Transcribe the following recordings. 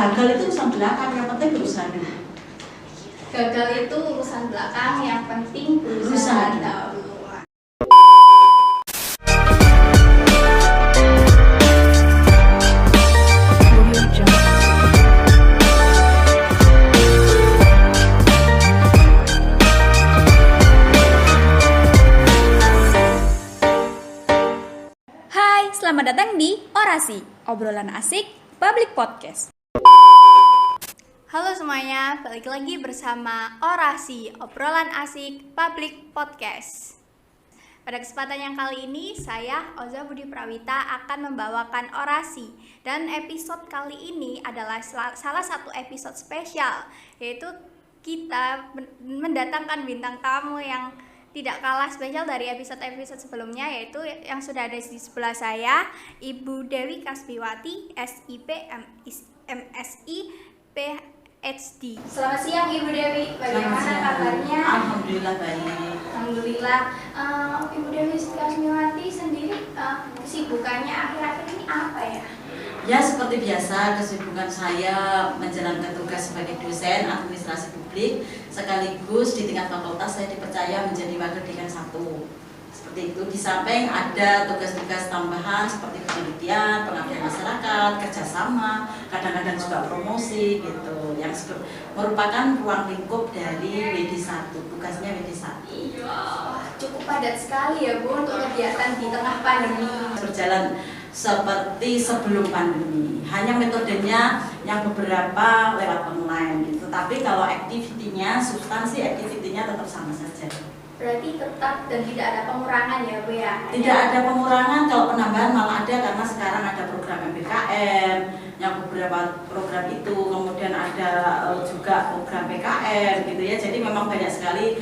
gagal itu urusan belakang, yang penting berusaha dulu. Gagal itu urusan belakang, yang penting berusaha dahulu. Hai, selamat datang di Orasi, obrolan asik public podcast. Halo semuanya, balik lagi bersama Orasi, obrolan asik public podcast. Pada kesempatan yang kali ini, saya Oza Budi Prawita akan membawakan orasi. Dan episode kali ini adalah salah satu episode spesial, yaitu kita mendatangkan bintang tamu yang tidak kalah spesial dari episode-episode sebelumnya, yaitu yang sudah ada di sebelah saya, Ibu Dewi Kasbiwati, SIP, MSI, PhD. Selamat siang Ibu Dewi, bagaimana kabarnya? Alhamdulillah baik. Alhamdulillah. Ibu Dewi Kasbiwati sendiri kesibukannya akhir-akhir ini apa ya? Ya seperti biasa, kesibukan saya menjalankan tugas sebagai dosen administrasi publik, sekaligus di tingkat fakultas saya dipercaya menjadi wakil dekan 1. Seperti itu, di samping ada tugas-tugas tambahan seperti penelitian, pengabdian masyarakat, kerjasama, kadang-kadang juga promosi gitu, yang merupakan ruang lingkup dari WD1, tugasnya WD1. Wah, cukup padat sekali ya Bu untuk kegiatan di tengah pandemi. Berjalan seperti sebelum pandemi, hanya metodenya yang beberapa lewat online gitu. Tapi kalau aktivitinya, substansi aktivitinya tetap sama saja. Berarti tetap dan tidak ada pengurangan ya Bu ya? Tidak ada pengurangan, kalau penambahan malah ada karena sekarang ada program MBKM, yang beberapa program itu, kemudian ada juga program PKM gitu ya. Jadi memang banyak sekali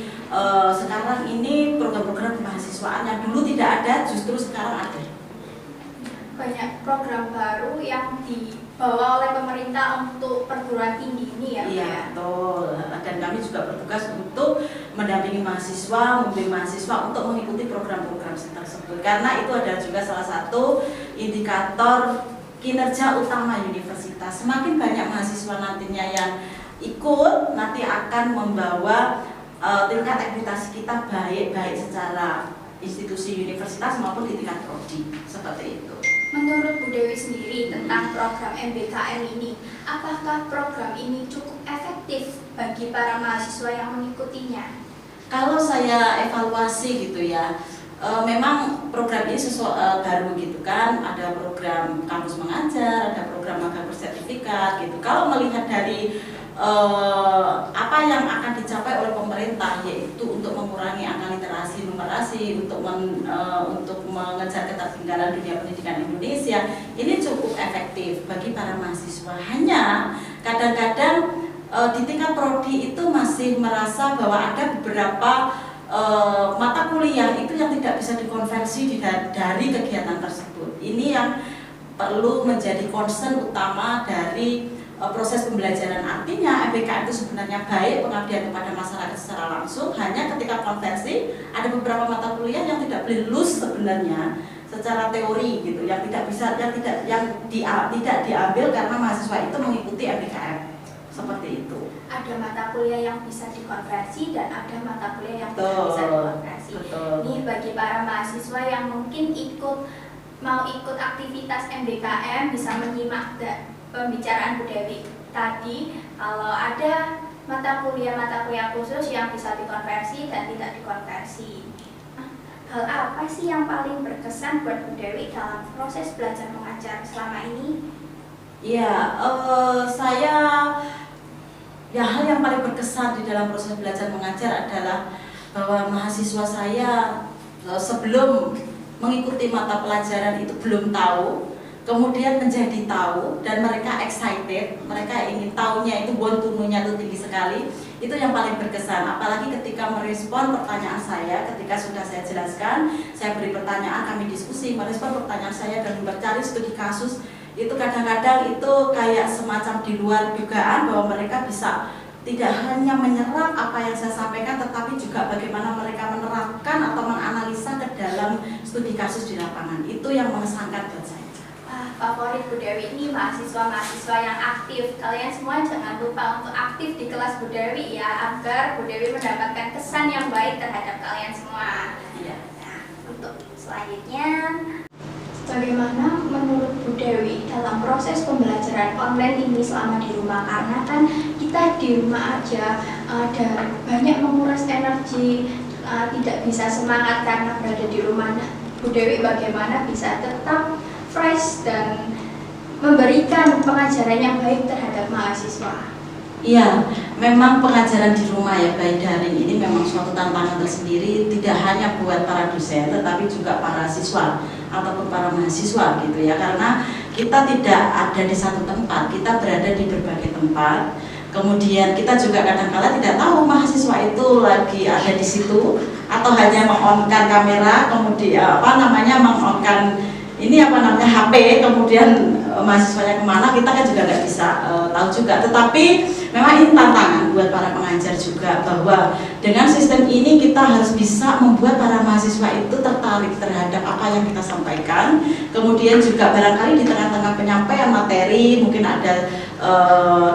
sekarang ini program-program kemahasiswaan yang dulu tidak ada, justru sekarang ada. Banyak program baru yang dibawa oleh pemerintah untuk perguruan tinggi ini ya? Iya, betul. Dan kami juga bertugas untuk mendampingi mahasiswa, membimbing mahasiswa untuk mengikuti program-program tersebut. Karena itu adalah juga salah satu indikator kinerja utama universitas. Semakin banyak mahasiswa nantinya yang ikut, nanti akan membawa tingkat akreditasi kita baik secara institusi universitas maupun di tingkat prodi, seperti itu. Menurut Bu Dewi sendiri tentang program MBKM ini, apakah program ini cukup efektif bagi para mahasiswa yang mengikutinya? Kalau saya evaluasi gitu ya, memang program ini baru gitu kan, ada program kampus mengajar, ada program magang bersertifikat gitu. Kalau melihat dari apa yang akan dicapai oleh pemerintah, yaitu untuk mengurangi angka literasi numerasi, untuk mengejar ketertinggalan dunia pendidikan Indonesia, ini cukup efektif bagi para mahasiswa. Hanya kadang-kadang di tingkat prodi itu masih merasa bahwa ada beberapa mata kuliah itu yang tidak bisa dikonversi dari kegiatan tersebut. Ini yang perlu menjadi concern utama dari proses pembelajaran. Artinya MBK itu sebenarnya baik pengabdian kepada masyarakat secara langsung, hanya ketika konversi ada beberapa mata kuliah yang tidak boleh lulus sebenarnya secara teori gitu, yang tidak diambil karena mahasiswa itu mengikuti MBKM seperti itu. Ada mata kuliah yang bisa dikonversi dan ada mata kuliah yang tidak bisa dikonversi. Ini bagi para mahasiswa yang mungkin mau ikut aktivitas MBKM bisa menyimak pembicaraan Bu Dewi tadi, kalau ada mata kuliah khusus yang bisa dikonversi dan tidak dikonversi. Hal apa sih yang paling berkesan buat Bu Dewi dalam proses belajar mengajar selama ini? Ya, hal yang paling berkesan di dalam proses belajar mengajar adalah bahwa mahasiswa saya sebelum mengikuti mata pelajaran itu belum tahu, kemudian menjadi tahu, dan mereka excited, mereka ingin tahunya itu want to know-nya itu tinggi sekali. Itu yang paling berkesan, apalagi ketika merespon pertanyaan saya, ketika sudah saya jelaskan, saya beri pertanyaan, kami diskusi, merespon pertanyaan saya dan mencari studi kasus. Itu kadang-kadang itu kayak semacam di luar dugaan, bahwa mereka bisa tidak hanya menyerap apa yang saya sampaikan, tetapi juga bagaimana mereka menerapkan atau menganalisa ke dalam studi kasus di lapangan. Itu yang mengesankan buat saya. favorit Bu Dewi ini mahasiswa-mahasiswa yang aktif. Kalian semua jangan lupa untuk aktif di kelas Bu Dewi ya, agar Bu Dewi mendapatkan kesan yang baik terhadap kalian semua. Iya. Nah, untuk selanjutnya, bagaimana menurut Bu Dewi dalam proses pembelajaran online ini selama di rumah? Karena kan kita di rumah aja dan banyak menguras energi, tidak bisa semangat karena berada di rumah. Nah, Bu Dewi bagaimana bisa tetap fresh dan memberikan pengajaran yang baik terhadap mahasiswa? Iya, memang pengajaran di rumah ya baik daring ini memang suatu tantangan tersendiri, tidak hanya buat para dosen tetapi juga para siswa ataupun para mahasiswa gitu ya, karena kita tidak ada di satu tempat, kita berada di berbagai tempat. Kemudian kita juga kadang-kala tidak tahu mahasiswa itu lagi ada di situ atau hanya meng-on-kan kamera, kemudian meng-on-kan HP, kemudian mahasiswanya kemana kita kan juga nggak bisa tahu juga. Tetapi memang ini tantangan buat para pengajar juga, bahwa dengan sistem ini kita harus bisa membuat para mahasiswa itu tertarik terhadap apa yang kita sampaikan. Kemudian juga barangkali di tengah-tengah penyampaian materi mungkin ada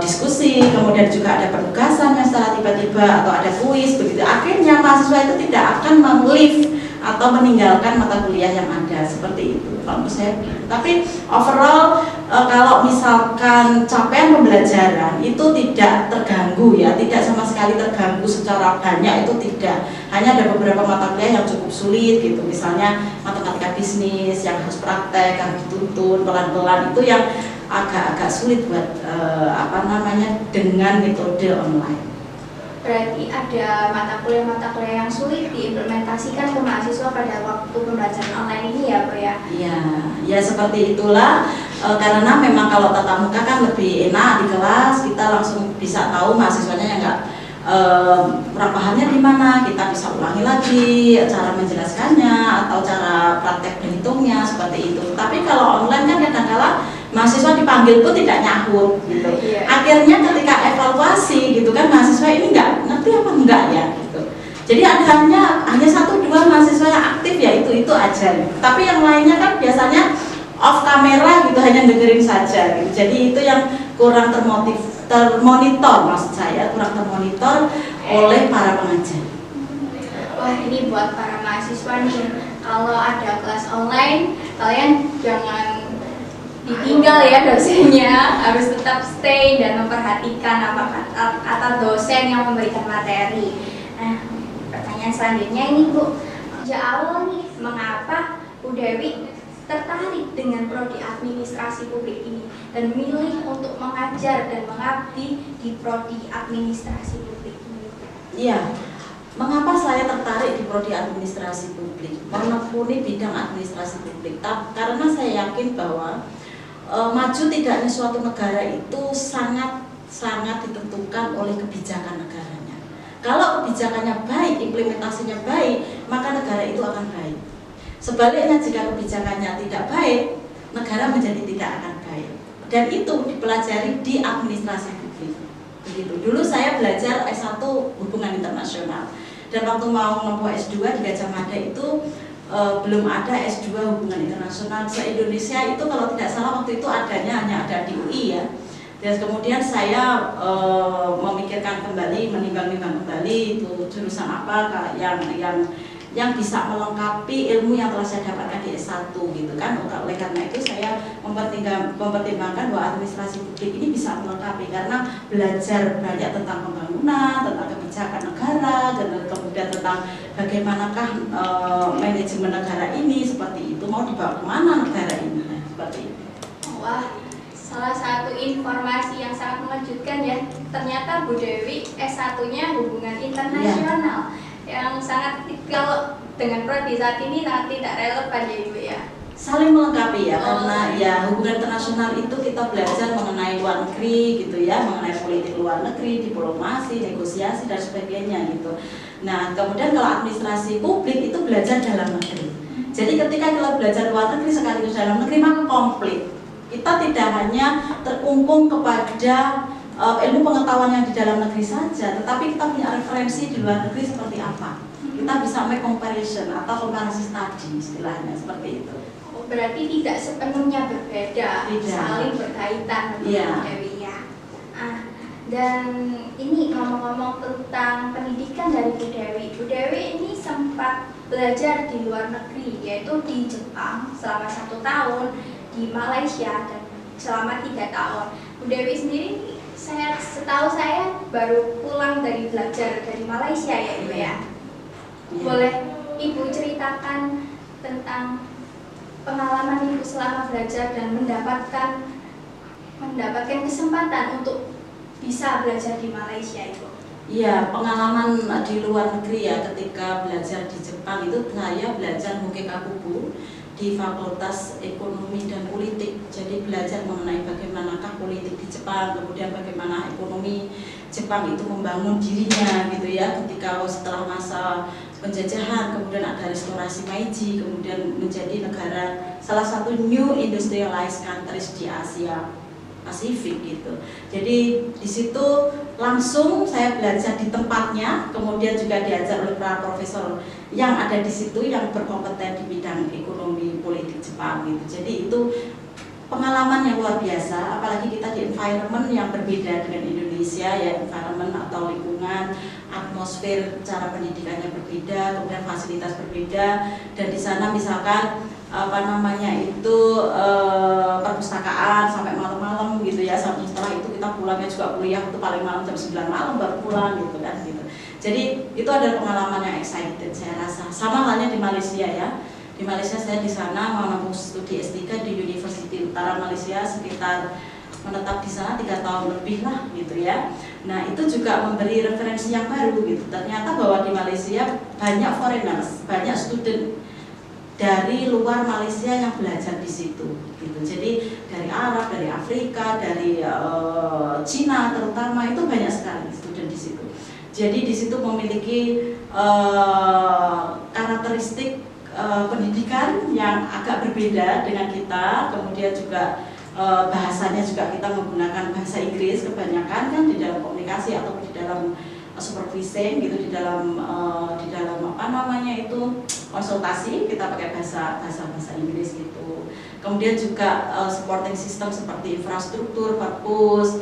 diskusi, kemudian juga ada penugasan yang secara tiba-tiba atau ada kuis begitu. Akhirnya mahasiswa itu tidak akan meng-leave atau meninggalkan mata kuliah yang ada, seperti itu kalau menurut saya. Tapi overall kalau misalkan capaian pembelajaran itu tidak terganggu ya, tidak sama sekali terganggu secara banyak, itu tidak. Hanya ada beberapa mata kuliah yang cukup sulit gitu, misalnya matematika bisnis yang harus praktek, harus dituntun pelan-pelan, itu yang agak-agak sulit buat dengan metode online. Berarti ada mata kuliah yang sulit diimplementasikan ke mahasiswa pada waktu pembelajaran online ini ya, Bu ya? Iya, ya seperti itulah. Karena memang kalau tatap muka kan lebih enak di kelas, kita langsung bisa tahu mahasiswanya yang nggak pahamnya di mana, kita bisa ulangi lagi cara menjelaskannya atau cara praktek berhitungnya seperti itu. Tapi kalau online kan kadang-kala mahasiswa dipanggil pun tidak nyahut gitu. Akhirnya ketika evaluasi gitu kan, mahasiswa ini nggak ngerti apa enggak ya gitu. Jadi ada hanya 1-2 mahasiswa yang aktif ya, itu aja. Tapi yang lainnya kan biasanya off kamera gitu, hanya dengerin saja gitu. Jadi itu yang kurang termonitor maksud saya, kurang termonitor oleh para pengajar. Wah, ini buat para mahasiswa nih, kalau ada kelas online kalian jangan ditinggal ya dosennya, harus tetap stay dan memperhatikan apa kata dosen yang memberikan materi. Nah, pertanyaan selanjutnya ini Bu, sejak awal nih mengapa Bu Dewi tertarik dengan prodi administrasi publik ini dan memilih untuk mengajar dan mengabdi di prodi administrasi publik ini? Iya, mengapa saya tertarik di prodi administrasi publik, menekuni bidang administrasi publik? Karena saya yakin bahwa maju tidaknya suatu negara itu sangat ditentukan oleh kebijakan negaranya. Kalau kebijakannya baik, implementasinya baik, maka negara itu akan baik. Sebaliknya jika kebijakannya tidak baik, negara menjadi tidak akan baik. Dan itu dipelajari di administrasi publik. Begitu. Dulu saya belajar S1 hubungan internasional, dan waktu mau menempuh S2 di Gajah Mada itu belum ada S2 hubungan internasional se-Indonesia itu, kalau tidak salah waktu itu hanya ada di UI ya. Dan kemudian saya memikirkan kembali, menimbang-nimbang kembali itu jurusan apa yang bisa melengkapi ilmu yang telah saya dapatkan di S1 gitu kan. Oleh karena itu saya mempertimbangkan bahwa administrasi publik ini bisa melengkapi, karena belajar banyak tentang pembangunan, tentang kebijakan negara, dan kemudian tentang bagaimanakah manajemen negara ini, seperti itu, mau dibawa kemana negara ini, seperti itu. Wah, salah satu informasi yang sangat mengejutkan ya, ternyata Bu Dewi S1-nya hubungan internasional. Yang sangat, kalau dengan prodi saat ini nanti tidak relevan ya Ibu ya? Saling melengkapi ya, karena ya hubungan internasional itu kita belajar mengenai luar negeri gitu ya, mengenai politik luar negeri, diplomasi, negosiasi dan sebagainya gitu. Nah kemudian kalau administrasi publik itu belajar dalam negeri. Jadi ketika kita belajar luar negeri sekaligus dalam negeri, maka komplit. Kita tidak hanya terkungkung kepada ilmu pengetahuan yang di dalam negeri saja, tetapi kita punya referensi di luar negeri seperti apa. Kita bisa make comparison atau comparison study istilahnya, seperti itu. berarti tidak sepenuhnya berbeda, Tidak. saling berkaitan menurut Iya. Bu Dewi ya. Dan ini ngomong-ngomong tentang pendidikan dari Bu Dewi ini sempat belajar di luar negeri, yaitu di Jepang selama 1 tahun, di Malaysia dan selama 3 tahun. Bu Dewi sendiri, setahu saya baru pulang dari belajar dari Malaysia ya Ibu ya. Boleh Ibu ceritakan tentang pengalaman Ibu selama belajar dan mendapatkan kesempatan untuk bisa belajar di Malaysia Ibu? Iya, pengalaman di luar negeri ya, ketika belajar di Jepang itu saya belajar Mukekakubu di Fakultas Ekonomi dan Politik. Jadi belajar mengenai bagaimanakah politik di Jepang, kemudian bagaimana ekonomi Jepang itu membangun dirinya gitu ya, ketika setelah masa penjajahan, kemudian ada restorasi Meiji, kemudian menjadi negara salah satu new industrialized countries di Asia Pasifik gitu. Jadi di situ langsung saya belajar di tempatnya, kemudian juga diajar oleh para profesor yang ada di situ yang berkompeten di bidang ekonomi politik Jepang gitu. Jadi itu pengalaman yang luar biasa, apalagi kita di environment yang berbeda dengan Indonesia ya, environment atau lingkungan, atmosfer, cara pendidikannya berbeda, kemudian fasilitas berbeda, dan di sana misalkan perpustakaan sampai malam-malam gitu ya, setelah itu kita pulangnya juga kuliah itu paling malam jam 9 malam baru pulang gitu kan gitu. Jadi itu adalah pengalaman yang excited saya rasa. Sama halnya di Malaysia ya. Di Malaysia saya di sana menempuh studi S3 di University Utara Malaysia, sekitar menetap di sana 3 tahun lebih lah gitu ya. Nah itu juga memberi referensi yang baru gitu. Ternyata bahwa di Malaysia banyak foreigners, banyak student dari luar Malaysia yang belajar di situ gitu. Jadi dari Arab, dari Afrika, dari Cina terutama, itu banyak sekali student di situ. Jadi di situ memiliki karakteristik pendidikan yang agak berbeda dengan kita, kemudian juga bahasanya juga kita menggunakan bahasa Inggris kebanyakan kan di dalam komunikasi atau di dalam supervising gitu, di dalam konsultasi kita pakai bahasa Inggris gitu. Kemudian juga supporting system seperti infrastruktur, perpus,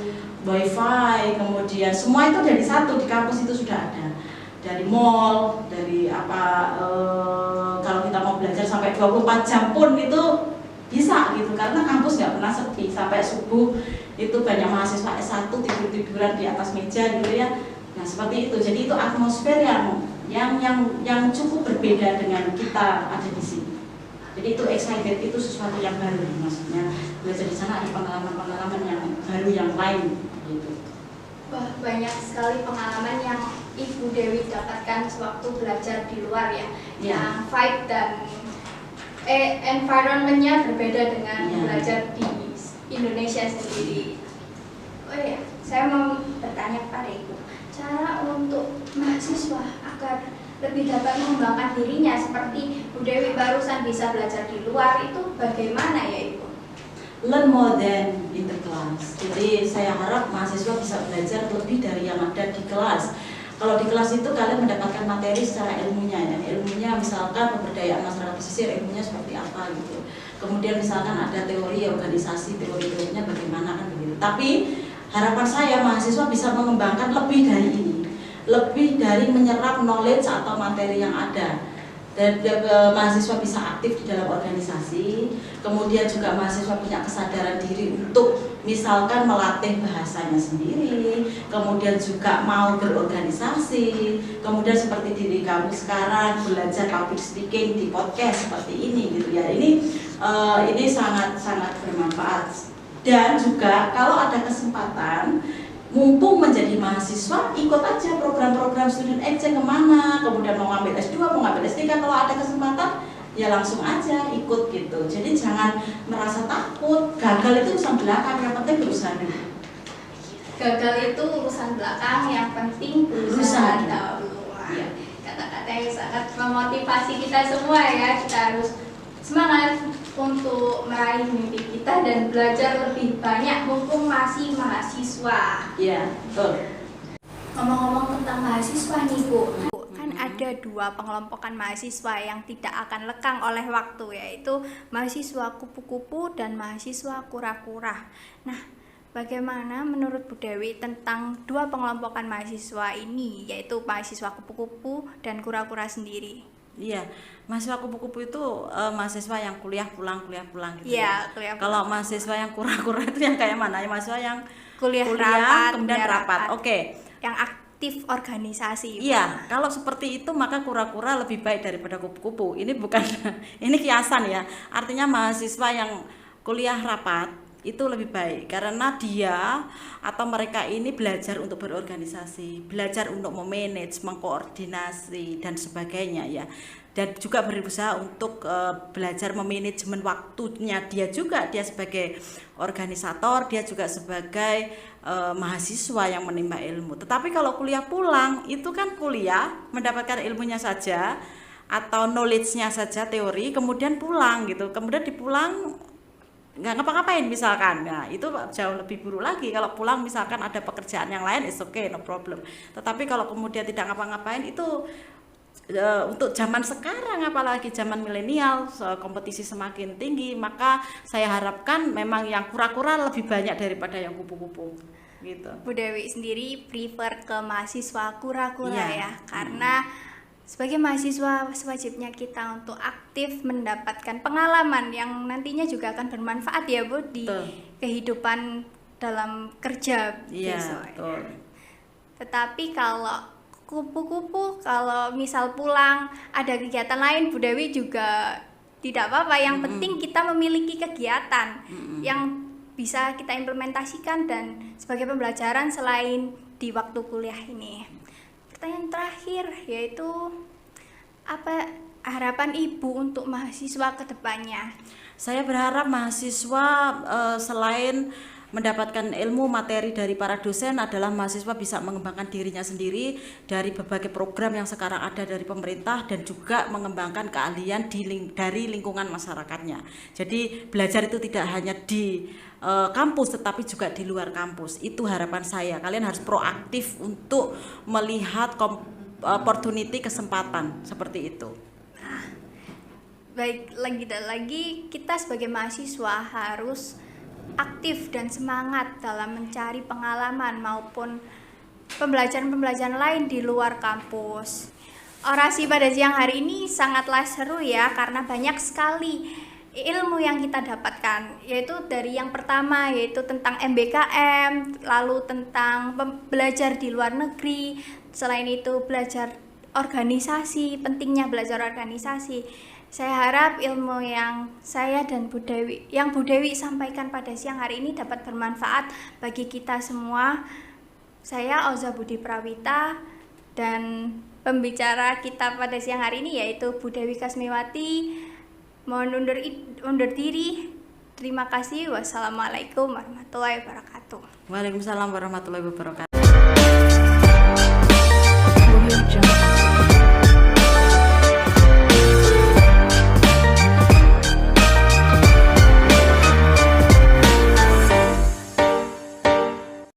wifi, kemudian semua itu dari satu di kampus itu sudah ada. Dari mall, dari kalau kita mau belajar sampai 24 jam pun itu bisa gitu, karena kampus nggak pernah sepi. Sampai subuh itu banyak mahasiswa S1 tidur-tiduran di atas meja gitu ya. Nah seperti itu. Jadi itu atmosfer yang cukup berbeda dengan kita ada di sini. Jadi itu excited, itu sesuatu yang baru, maksudnya belajar di sana ada pengalaman-pengalaman yang baru yang lain gitu. Wah, banyak sekali pengalaman yang Ibu Dewi dapatkan sewaktu belajar di luar ya. Yang vibe dan environment-nya berbeda dengan belajar di Indonesia sendiri. Oh iya, saya mau bertanya kepada Ibu, cara untuk mahasiswa agar lebih dapat mengembangkan dirinya seperti Bu Dewi barusan bisa belajar di luar, itu bagaimana ya Ibu? Learn more than in the class. Jadi saya harap mahasiswa bisa belajar lebih dari yang ada di kelas. Kalau di kelas itu kalian mendapatkan materi secara ilmunya ya. Ilmunya misalkan pemberdayaan masyarakat pesisir, ilmunya seperti apa gitu. Kemudian misalkan ada teori organisasi, teori-teorinya bagaimana kan begitu. Tapi harapan saya mahasiswa bisa mengembangkan lebih dari ini. Lebih dari menyerap knowledge atau materi yang ada. Dan mahasiswa bisa aktif di dalam organisasi, kemudian juga mahasiswa punya kesadaran diri untuk misalkan melatih bahasanya sendiri, kemudian juga mau berorganisasi, kemudian seperti diri kamu sekarang belajar public speaking di podcast seperti ini gitu ya. Ini sangat bermanfaat. Dan juga kalau ada kesempatan, mumpung menjadi mahasiswa, ikut aja program-program student exchange kemana, kemudian mau ngambil S2, mau ngambil S3, kalau ada kesempatan ya langsung aja ikut gitu. Jadi jangan merasa takut, gagal itu urusan belakang, yang penting berusaha dulu. Gagal itu urusan belakang, yang penting berusaha dulu. Ya. Kata-kata yang sangat memotivasi kita semua ya, kita harus semangat untuk meraih mimpi kita dan belajar lebih banyak mumpung masih mahasiswa. Iya, betul. Ngomong-ngomong tentang mahasiswa nih Bu, kan ada dua pengelompokan mahasiswa yang tidak akan lekang oleh waktu, yaitu mahasiswa kupu-kupu dan mahasiswa kura-kura. Nah, bagaimana menurut Bu Dewi tentang dua pengelompokan mahasiswa ini, yaitu mahasiswa kupu-kupu dan kura-kura sendiri? Iya, mahasiswa kupu-kupu itu mahasiswa yang kuliah pulang gitu Iya, ya. kuliah Kalau mahasiswa yang kura-kura itu yang kayak mana? Ya, mahasiswa yang kuliah rapat, kemudian rapat. Oke. Yang aktif organisasi. Iya, kalau seperti itu maka kura-kura lebih baik daripada kupu-kupu. Ini bukan ini kiasan ya. Artinya mahasiswa yang kuliah rapat itu lebih baik karena dia atau mereka ini belajar untuk berorganisasi, belajar untuk memanage, mengkoordinasi dan sebagainya ya. Dan juga berusaha untuk belajar memanajemen waktunya dia juga, dia sebagai organisator, dia juga sebagai mahasiswa yang menimba ilmu. Tetapi kalau kuliah pulang itu kan kuliah mendapatkan ilmunya saja atau knowledge-nya saja, teori, kemudian pulang gitu. Kemudian dipulang nggak ngapa-ngapain misalkan. Nah, itu jauh lebih buruk lagi. Kalau pulang misalkan ada pekerjaan yang lain, it's okay, no problem. Tetapi kalau kemudian tidak ngapa-ngapain itu untuk zaman sekarang, apalagi zaman milenial, kompetisi semakin tinggi, maka saya harapkan memang yang kura-kura lebih banyak daripada yang kupu-kupu gitu. Bu Dewi sendiri prefer ke mahasiswa kura-kura ya, karena sebagai mahasiswa sewajibnya kita untuk aktif mendapatkan pengalaman yang nantinya juga akan bermanfaat ya Bu di kehidupan dalam kerja besok. Betul. Tetapi kalau kupu-kupu, kalau misal pulang ada kegiatan lain, Bu Dewi juga tidak apa-apa. Yang penting kita memiliki kegiatan yang bisa kita implementasikan dan sebagai pembelajaran selain di waktu kuliah ini. Pertanyaan terakhir yaitu apa harapan Ibu untuk mahasiswa ke depannya? Saya berharap mahasiswa selain mendapatkan ilmu materi dari para dosen adalah mahasiswa bisa mengembangkan dirinya sendiri dari berbagai program yang sekarang ada dari pemerintah dan juga mengembangkan keahlian dari lingkungan masyarakatnya. Jadi belajar itu tidak hanya di kampus tetapi juga di luar kampus. Itu harapan saya. Kalian harus proaktif untuk melihat opportunity, kesempatan seperti itu. Baik, lagi dan lagi kita sebagai mahasiswa harus aktif dan semangat dalam mencari pengalaman maupun pembelajaran-pembelajaran lain di luar kampus. Orasi pada siang hari ini sangatlah seru ya, karena banyak sekali ilmu yang kita dapatkan, yaitu dari yang pertama yaitu tentang MBKM, lalu tentang belajar di luar negeri, selain itu belajar organisasi, pentingnya belajar organisasi. Saya harap ilmu yang saya dan Bu Dewi sampaikan pada siang hari ini dapat bermanfaat bagi kita semua. Saya Oza Budi Prawita dan pembicara kita pada siang hari ini yaitu Bu Dewi Kasmiwati. Mohon undur diri. Terima kasih. Wassalamualaikum warahmatullahi wabarakatuh. Waalaikumsalam warahmatullahi wabarakatuh.